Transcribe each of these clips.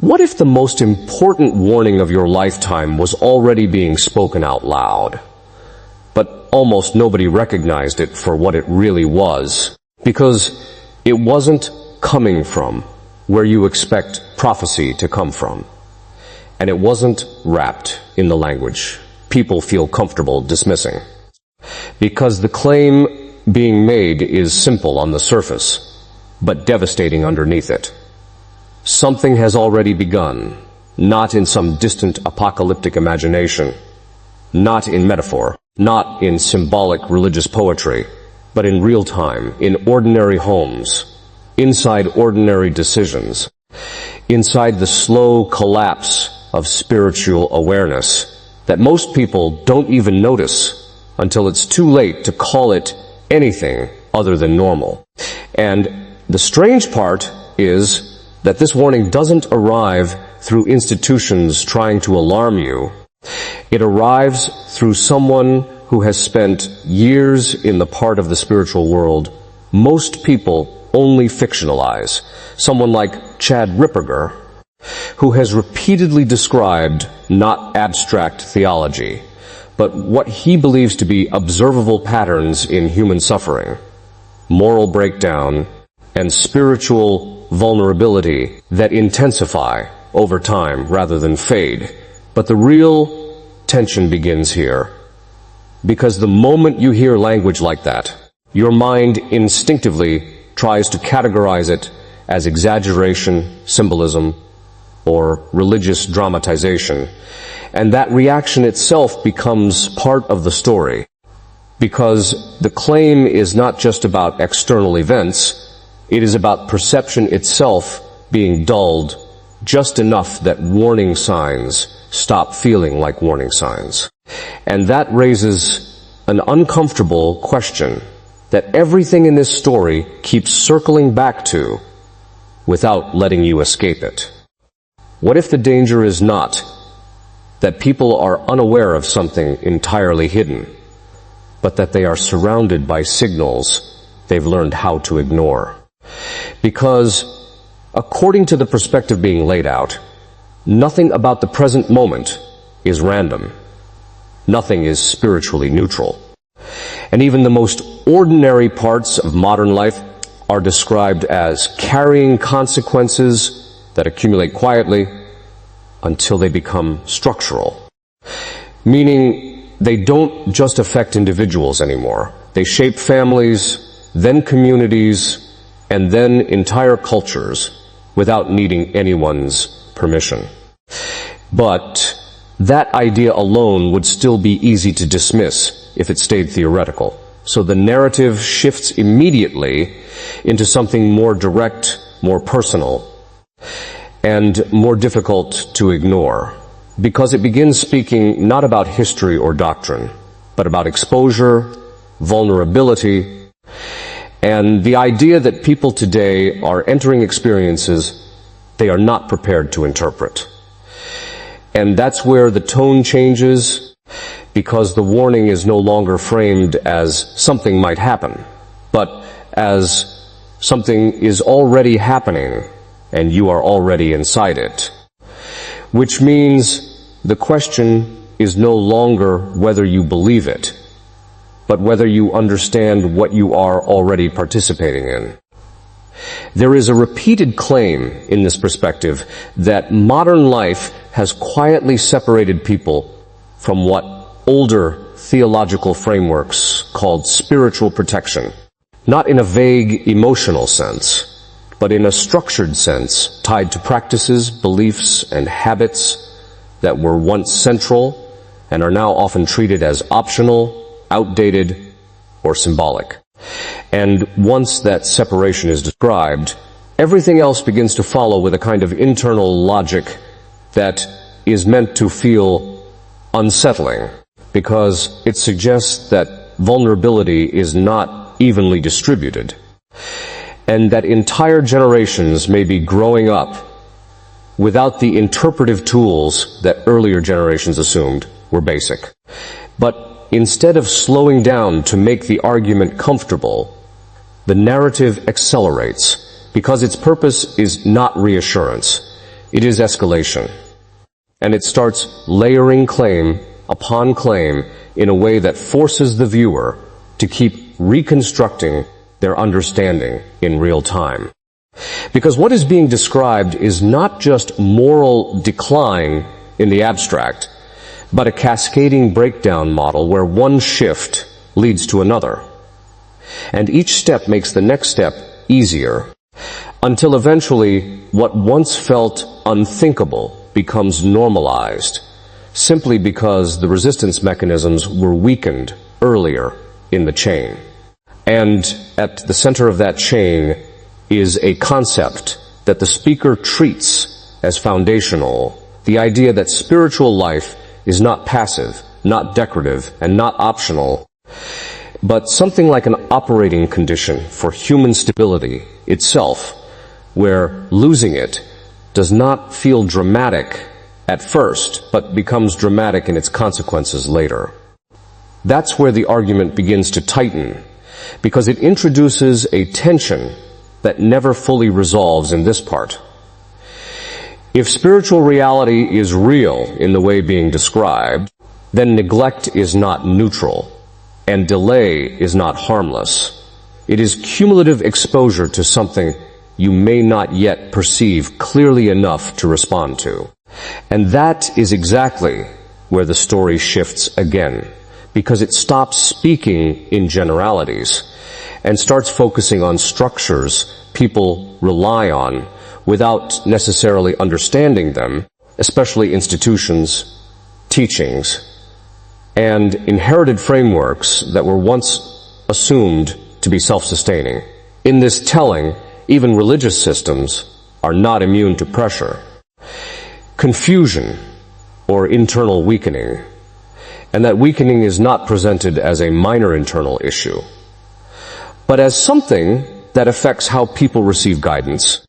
What if the most important warning of your lifetime was already being spoken out loud, but almost nobody recognized it for what it really was, because it wasn't coming from where you expect prophecy to come from, and it wasn't wrapped in the language people feel comfortable dismissing, because the claim being made is simple on the surface, but devastating underneath it. Something has already begun, not in some distant apocalyptic imagination, not in metaphor, not in symbolic religious poetry, but in real time, in ordinary homes, inside ordinary decisions, inside the slow collapse of spiritual awareness that most people don't even notice until it's too late to call it anything other than normal. And the strange part is that this warning doesn't arrive through institutions trying to alarm you. It arrives through someone who has spent years in the part of the spiritual world most people only fictionalize. Someone like Chad Ripperger, who has repeatedly described not abstract theology, but what he believes to be observable patterns in human suffering, moral breakdown, and spiritual vulnerability that intensify over time rather than fade. But the real tension begins here, because the moment you hear language like that, your mind instinctively tries to categorize it as exaggeration, symbolism, or religious dramatization, and that reaction itself becomes part of the story, because the claim is not just about external events. It is about perception itself being dulled just enough that warning signs stop feeling like warning signs. And that raises an uncomfortable question that everything in this story keeps circling back to without letting you escape it. What if the danger is not that people are unaware of something entirely hidden, but that they are surrounded by signals they've learned how to ignore? Because, according to the perspective being laid out, nothing about the present moment is random. Nothing is spiritually neutral. And even the most ordinary parts of modern life are described as carrying consequences that accumulate quietly until they become structural. Meaning, they don't just affect individuals anymore. They shape families, then communities, and then entire cultures without needing anyone's permission. But that idea alone would still be easy to dismiss if it stayed theoretical. So the narrative shifts immediately into something more direct, more personal, and more difficult to ignore, because it begins speaking not about history or doctrine, but about exposure, vulnerability, and the idea that people today are entering experiences they are not prepared to interpret. And that's where the tone changes, because the warning is no longer framed as something might happen, but as something is already happening and you are already inside it. Which means the question is no longer whether you believe it, but whether you understand what you are already participating in. There is a repeated claim in this perspective that modern life has quietly separated people from what older theological frameworks called spiritual protection, not in a vague emotional sense, but in a structured sense tied to practices, beliefs, and habits that were once central and are now often treated as optional, outdated, or symbolic. And once that separation is described, everything else begins to follow with a kind of internal logic that is meant to feel unsettling, because it suggests that vulnerability is not evenly distributed, and that entire generations may be growing up without the interpretive tools that earlier generations assumed were basic. But instead of slowing down to make the argument comfortable, the narrative accelerates, because its purpose is not reassurance. it is escalation. And it starts layering claim upon claim in a way that forces the viewer to keep reconstructing their understanding in real time. Because what is being described is not just moral decline in the abstract, but a cascading breakdown model where one shift leads to another. And each step makes the next step easier, until eventually what once felt unthinkable becomes normalized, simply because the resistance mechanisms were weakened earlier in the chain. And at the center of that chain is a concept that the speaker treats as foundational, the idea that spiritual life is not passive, not decorative, and not optional, but something like an operating condition for human stability itself, where losing it does not feel dramatic at first, but becomes dramatic in its consequences later. That's where the argument begins to tighten, because it introduces a tension that never fully resolves in this part. If spiritual reality is real in the way being described, then neglect is not neutral, and delay is not harmless. It is cumulative exposure to something you may not yet perceive clearly enough to respond to. And that is exactly where the story shifts again, because it stops speaking in generalities and starts focusing on structures people rely on without necessarily understanding them, especially institutions, teachings, and inherited frameworks that were once assumed to be self-sustaining. In this telling, even religious systems are not immune to pressure, confusion, or internal weakening, and that weakening is not presented as a minor internal issue, but as something that affects how people receive guidance,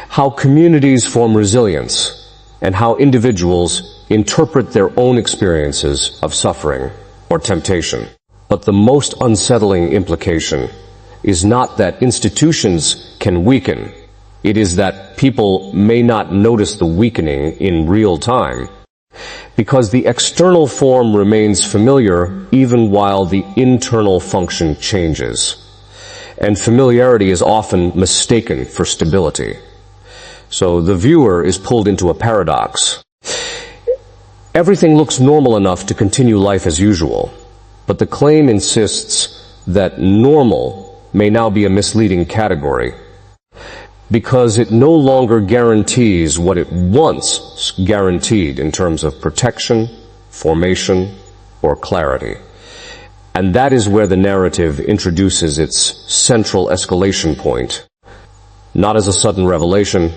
how communities form resilience, and how individuals interpret their own experiences of suffering or temptation. But the most unsettling implication is not that institutions can weaken. It is that people may not notice the weakening in real time, because the external form remains familiar even while the internal function changes. And familiarity is often mistaken for stability. So the viewer is pulled into a paradox. Everything looks normal enough to continue life as usual, but the claim insists that normal may now be a misleading category, because it no longer guarantees what it once guaranteed in terms of protection, formation, or clarity. And that is where the narrative introduces its central escalation point, not as a sudden revelation,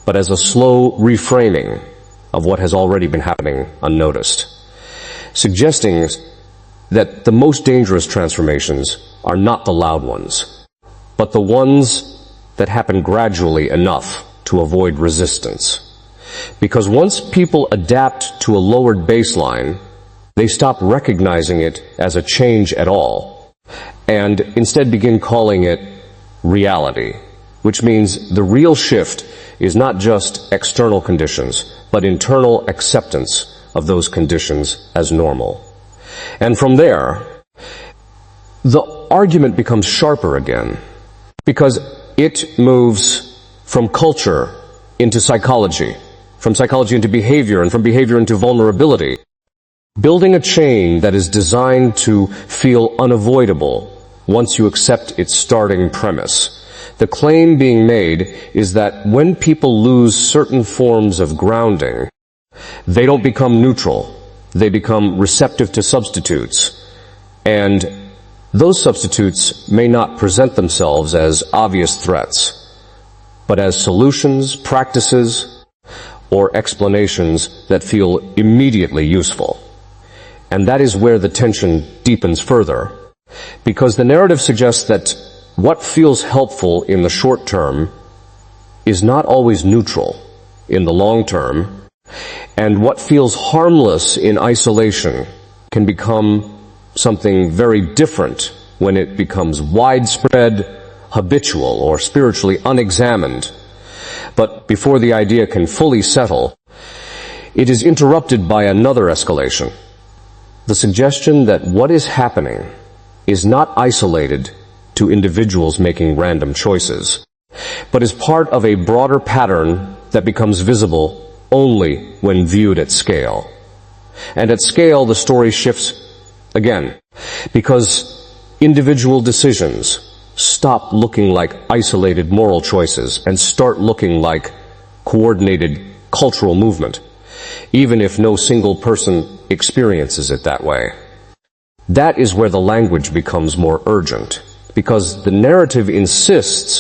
but as a slow reframing of what has already been happening unnoticed, suggesting that the most dangerous transformations are not the loud ones, but the ones that happen gradually enough to avoid resistance. Because once people adapt to a lowered baseline, they stop recognizing it as a change at all, and instead begin calling it reality, which means the real shift is not just external conditions, but internal acceptance of those conditions as normal. And from there, the argument becomes sharper again, because it moves from culture into psychology, from psychology into behavior, and from behavior into vulnerability, building a chain that is designed to feel unavoidable once you accept its starting premise. The claim being made is that when people lose certain forms of grounding, they don't become neutral, they become receptive to substitutes, and those substitutes may not present themselves as obvious threats, but as solutions, practices, or explanations that feel immediately useful. And that is where the tension deepens further, because the narrative suggests that what feels helpful in the short term is not always neutral in the long term, and what feels harmless in isolation can become something very different when it becomes widespread, habitual, or spiritually unexamined. But before the idea can fully settle, it is interrupted by another escalation. The suggestion that what is happening is not isolated to individuals making random choices, but is part of a broader pattern that becomes visible only when viewed at scale. And at scale, the story shifts again, because individual decisions stop looking like isolated moral choices and start looking like coordinated cultural movement, even if no single person experiences it that way. That is where the language becomes more urgent, because the narrative insists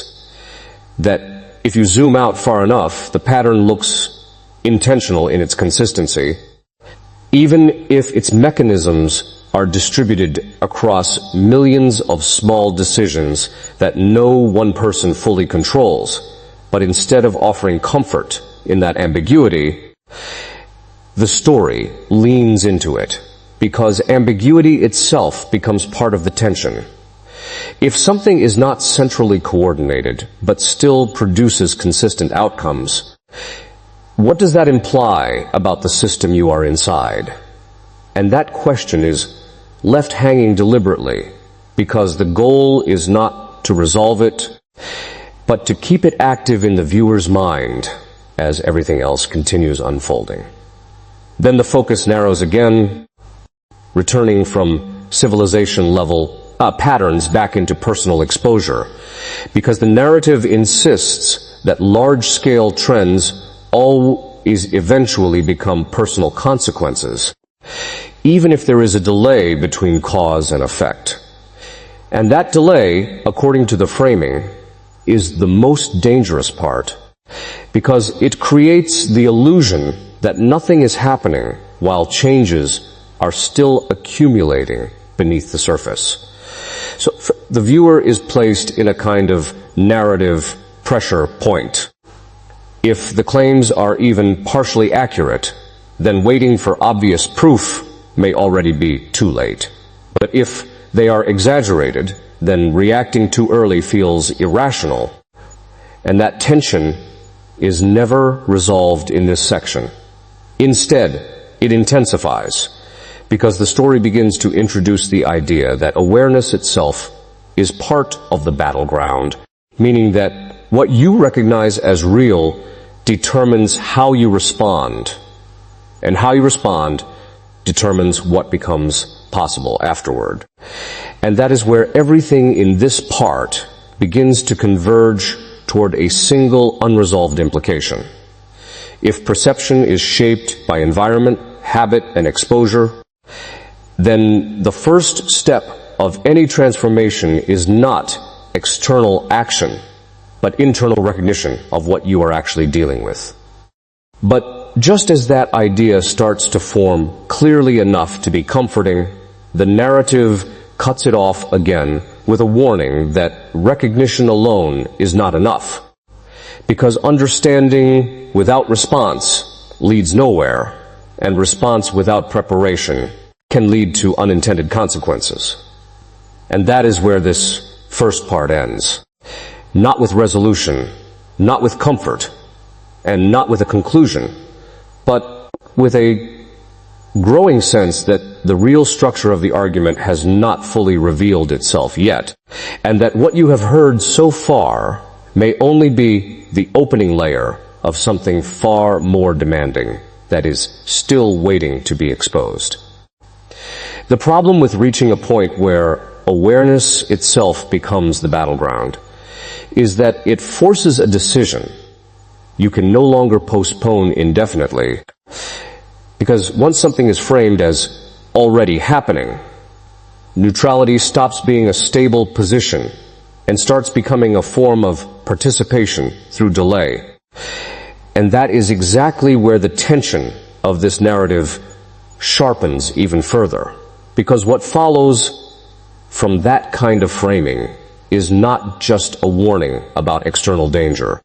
that if you zoom out far enough, the pattern looks intentional in its consistency, even if its mechanisms are distributed across millions of small decisions that no one person fully controls. But instead of offering comfort in that ambiguity, the story leans into it, because ambiguity itself becomes part of the tension. If something is not centrally coordinated, but still produces consistent outcomes, what does that imply about the system you are inside? And that question is left hanging deliberately, because the goal is not to resolve it, but to keep it active in the viewer's mind as everything else continues unfolding. Then the focus narrows again, returning from civilization-level patterns back into personal exposure, because the narrative insists that large-scale trends always eventually become personal consequences, even if there is a delay between cause and effect. And that delay, according to the framing, is the most dangerous part, because it creates the illusion that nothing is happening while changes are still accumulating beneath the surface. So the viewer is placed in a kind of narrative pressure point. If the claims are even partially accurate, then waiting for obvious proof may already be too late. But if they are exaggerated, then reacting too early feels irrational. And that tension is never resolved in this section. Instead, it intensifies, because the story begins to introduce the idea that awareness itself is part of the battleground, meaning that what you recognize as real determines how you respond, and how you respond determines what becomes possible afterward. And that is where everything in this part begins to converge toward a single unresolved implication. If perception is shaped by environment, habit, and exposure, then the first step of any transformation is not external action, but internal recognition of what you are actually dealing with. But just as that idea starts to form clearly enough to be comforting, the narrative cuts it off again with a warning that recognition alone is not enough, because understanding without response leads nowhere, and response without preparation can lead to unintended consequences. And that is where this first part ends. Not with resolution, not with comfort, and not with a conclusion, but with a growing sense that the real structure of the argument has not fully revealed itself yet, and that what you have heard so far may only be the opening layer of something far more demanding that is still waiting to be exposed. The problem with reaching a point where awareness itself becomes the battleground is that it forces a decision you can no longer postpone indefinitely, because once something is framed as already happening, neutrality stops being a stable position and starts becoming a form of participation through delay. And that is exactly where the tension of this narrative sharpens even further, because what follows from that kind of framing is not just a warning about external danger,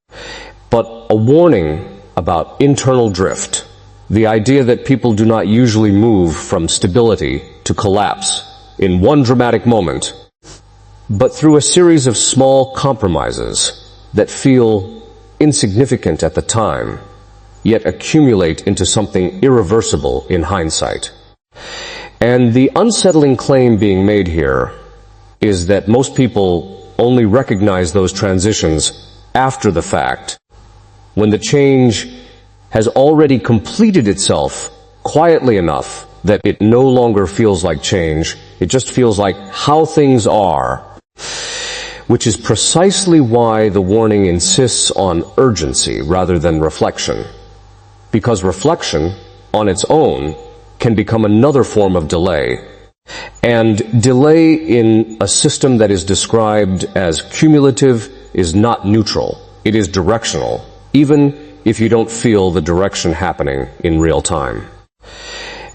but a warning about internal drift, the idea that people do not usually move from stability to collapse in one dramatic moment, but through a series of small compromises that feel insignificant at the time, yet accumulate into something irreversible in hindsight. And the unsettling claim being made here is that most people only recognize those transitions after the fact, when the change has already completed itself quietly enough that it no longer feels like change, it just feels like how things are, which is precisely why the warning insists on urgency rather than reflection. Because reflection, on its own, can become another form of delay. And delay in a system that is described as cumulative is not neutral. It is directional, even if you don't feel the direction happening in real time.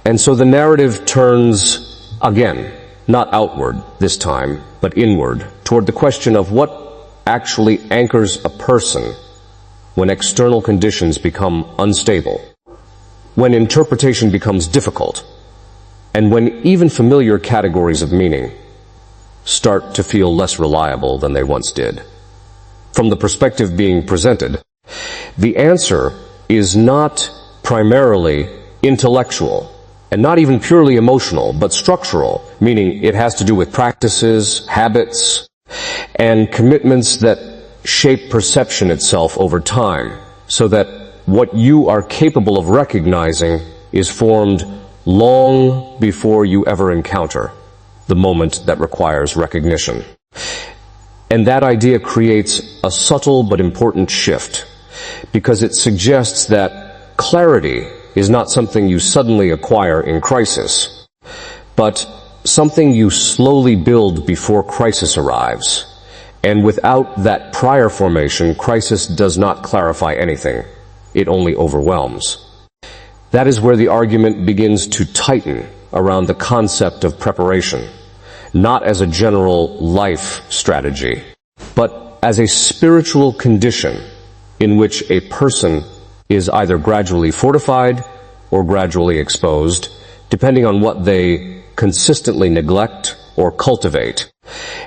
And so the narrative turns again, not outward this time, but inward, toward the question of what actually anchors a person when external conditions become unstable, when interpretation becomes difficult, and when even familiar categories of meaning start to feel less reliable than they once did. From the perspective being presented, the answer is not primarily intellectual, and not even purely emotional, but structural, meaning it has to do with practices, habits, and commitments that shape perception itself over time, so that what you are capable of recognizing is formed long before you ever encounter the moment that requires recognition. And that idea creates a subtle but important shift, because it suggests that clarity is not something you suddenly acquire in crisis, but something you slowly build before crisis arrives. And without that prior formation, crisis does not clarify anything. It only overwhelms. That is where the argument begins to tighten around the concept of preparation, not as a general life strategy, but as a spiritual condition in which a person is either gradually fortified or gradually exposed, depending on what they consistently neglect or cultivate.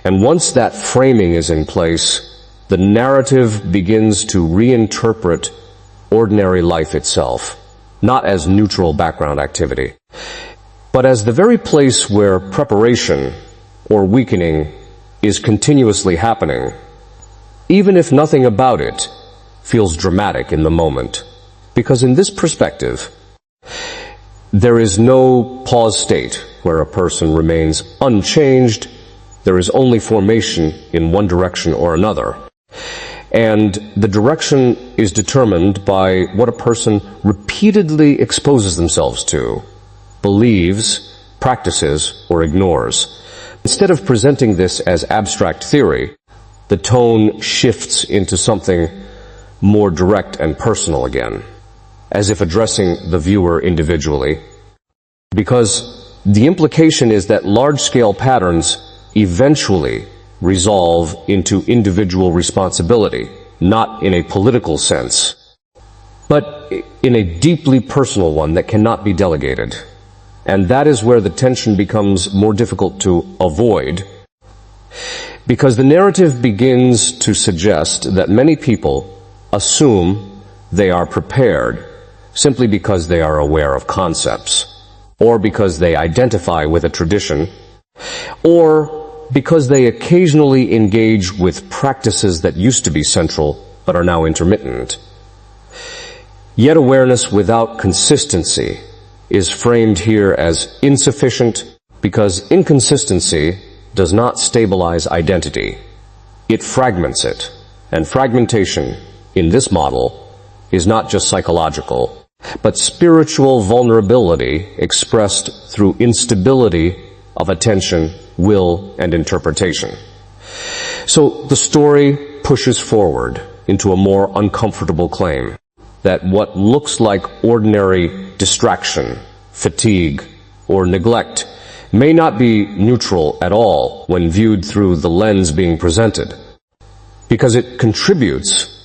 And once that framing is in place, the narrative begins to reinterpret ordinary life itself, not as neutral background activity, but as the very place where preparation or weakening is continuously happening, even if nothing about it feels dramatic in the moment. Because in this perspective, there is no pause state where a person remains unchanged. There is only formation in one direction or another. And the direction is determined by what a person repeatedly exposes themselves to, believes, practices, or ignores. Instead of presenting this as abstract theory, the tone shifts into something more direct and personal again, as if addressing the viewer individually. Because the implication is that large-scale patterns eventually resolve into individual responsibility, not in a political sense, but in a deeply personal one that cannot be delegated. And that is where the tension becomes more difficult to avoid, because the narrative begins to suggest that many people assume they are prepared simply because they are aware of concepts, or because they identify with a tradition, or because they occasionally engage with practices that used to be central but are now intermittent. Yet awareness without consistency is framed here as insufficient, because inconsistency does not stabilize identity. It fragments it, and fragmentation in this model is not just psychological, but spiritual vulnerability expressed through instability of attention, will, and interpretation. So the story pushes forward into a more uncomfortable claim that what looks like ordinary distraction, fatigue, or neglect may not be neutral at all when viewed through the lens being presented, because it contributes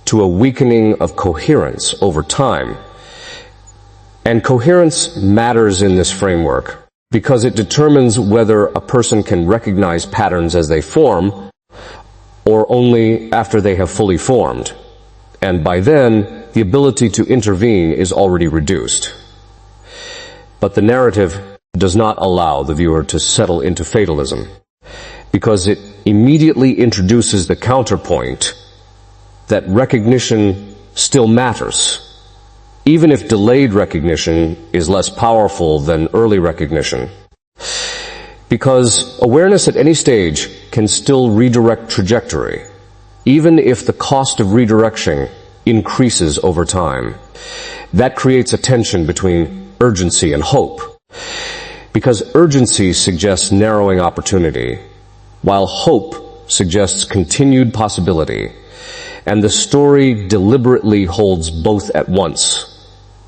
to a weakening of coherence over time. And coherence matters in this framework because it determines whether a person can recognize patterns as they form or only after they have fully formed. and by then, the ability to intervene is already reduced. But the narrative does not allow the viewer to settle into fatalism, because it immediately introduces the counterpoint that recognition still matters, even if delayed recognition is less powerful than early recognition. Because awareness at any stage can still redirect trajectory, even if the cost of redirection increases over time. That creates a tension between urgency and hope, because urgency suggests narrowing opportunity, while hope suggests continued possibility, and the story deliberately holds both at once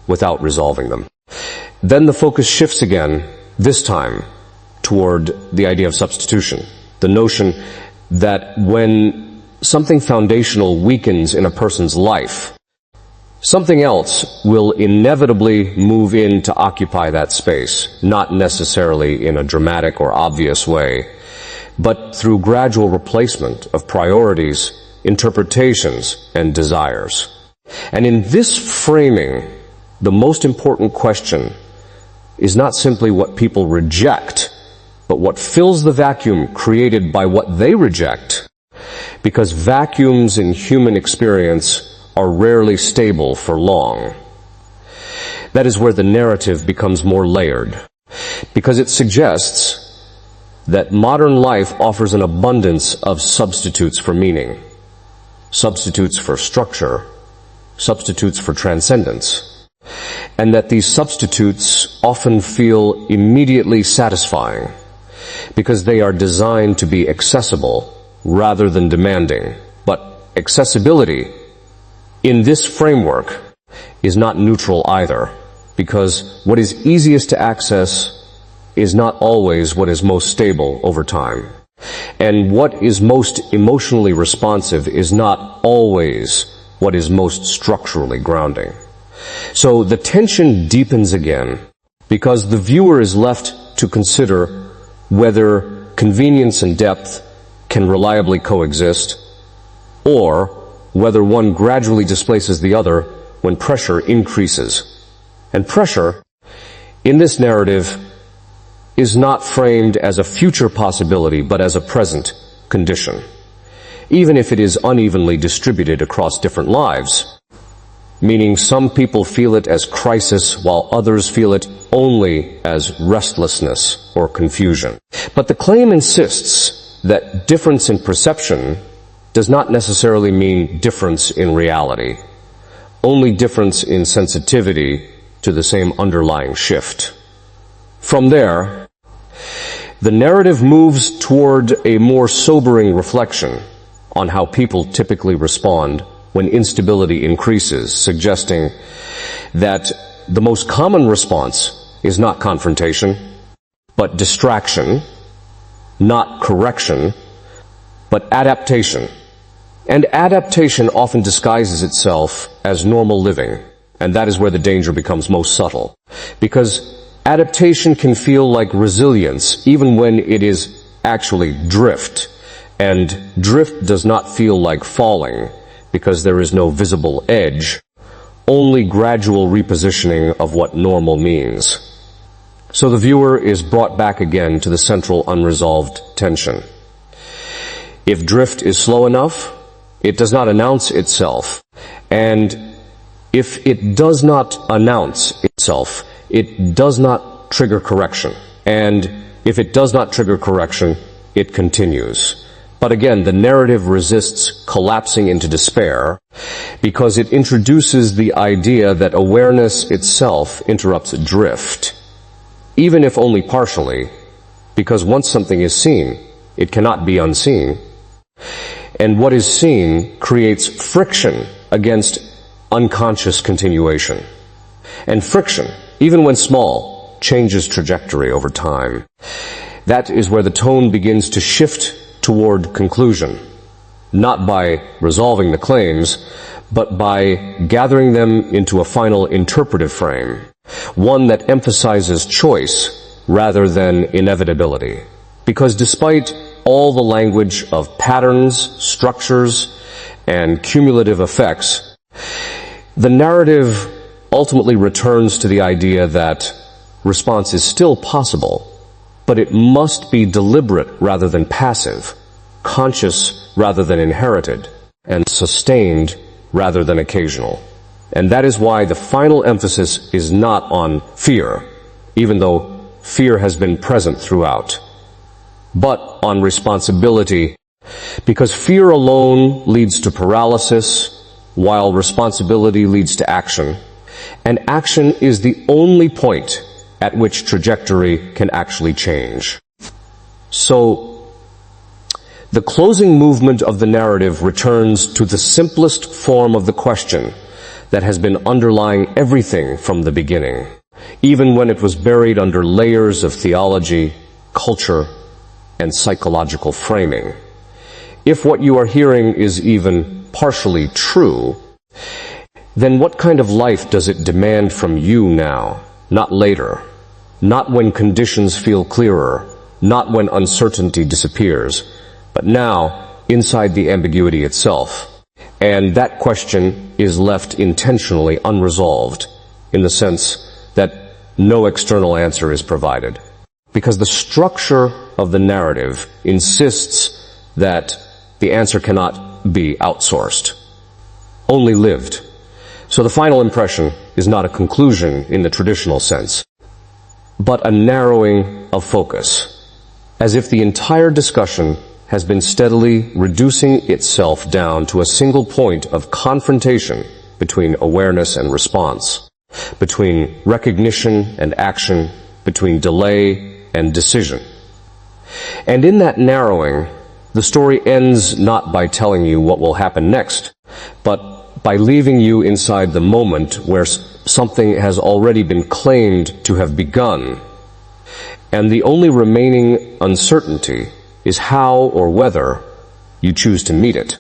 without resolving them. Then the focus shifts again, this time toward the idea of substitution, the notion that when something foundational weakens in a person's life, something else will inevitably move in to occupy that space, not necessarily in a dramatic or obvious way, but through gradual replacement of priorities, interpretations, and desires. And in this framing, the most important question is not simply what people reject, but what fills the vacuum created by what they reject, because vacuums in human experience are rarely stable for long. That is where the narrative becomes more layered, because it suggests that modern life offers an abundance of substitutes for meaning, substitutes for structure, substitutes for transcendence, and that these substitutes often feel immediately satisfying because they are designed to be accessible rather than demanding. But accessibility in this framework is not neutral either, because what is easiest to access is not always what is most stable over time. And what is most emotionally responsive is not always what is most structurally grounding. So the tension deepens again, because the viewer is left to consider whether convenience and depth can reliably coexist, or whether one gradually displaces the other when pressure increases. And pressure, in this narrative, is not framed as a future possibility, but as a present condition, even if it is unevenly distributed across different lives, meaning some people feel it as crisis while others feel it only as restlessness or confusion. But the claim insists that difference in perception does not necessarily mean difference in reality, only difference in sensitivity to the same underlying shift. From there, the narrative moves toward a more sobering reflection on how people typically respond when instability increases, suggesting that the most common response is not confrontation, but distraction, not correction, but adaptation. And adaptation often disguises itself as normal living, and that is where the danger becomes most subtle, because adaptation can feel like resilience even when it is actually drift, and drift does not feel like falling because there is no visible edge, only gradual repositioning of what normal means. So the viewer is brought back again to the central unresolved tension. If drift is slow enough, it does not announce itself, and if it does not announce itself, it does not trigger correction. And if it does not trigger correction, it continues. But again, the narrative resists collapsing into despair because it introduces the idea that awareness itself interrupts drift, even if only partially, because once something is seen, it cannot be unseen. And what is seen creates friction against unconscious continuation. And friction, even when small, changes trajectory over time. That is where the tone begins to shift toward conclusion, not by resolving the claims, but by gathering them into a final interpretive frame, one that emphasizes choice rather than inevitability. Because despite all the language of patterns, structures, and cumulative effects, The narrative ultimately returns to the idea that response is still possible, but it must be deliberate rather than passive, conscious rather than inherited, and sustained rather than occasional. And that is why the final emphasis is not on fear, even though fear has been present throughout, but on responsibility, because fear alone leads to paralysis, while responsibility leads to action, and action is the only point at which trajectory can actually change. So, the closing movement of the narrative returns to the simplest form of the question that has been underlying everything from the beginning, even when it was buried under layers of theology, culture, and psychological framing. If what you are hearing is even partially true, then what kind of life does it demand from you now, not later, not when conditions feel clearer, not when uncertainty disappears, but now inside the ambiguity itself? And that question is left intentionally unresolved, in the sense that no external answer is provided. Because the structure of the narrative insists that the answer cannot be outsourced, only lived. So the final impression is not a conclusion in the traditional sense, but a narrowing of focus, as if the entire discussion has been steadily reducing itself down to a single point of confrontation between awareness and response, between recognition and action, between delay and decision. And in that narrowing, the story ends not by telling you what will happen next, but by leaving you inside the moment where something has already been claimed to have begun. And the only remaining uncertainty is how or whether you choose to meet it.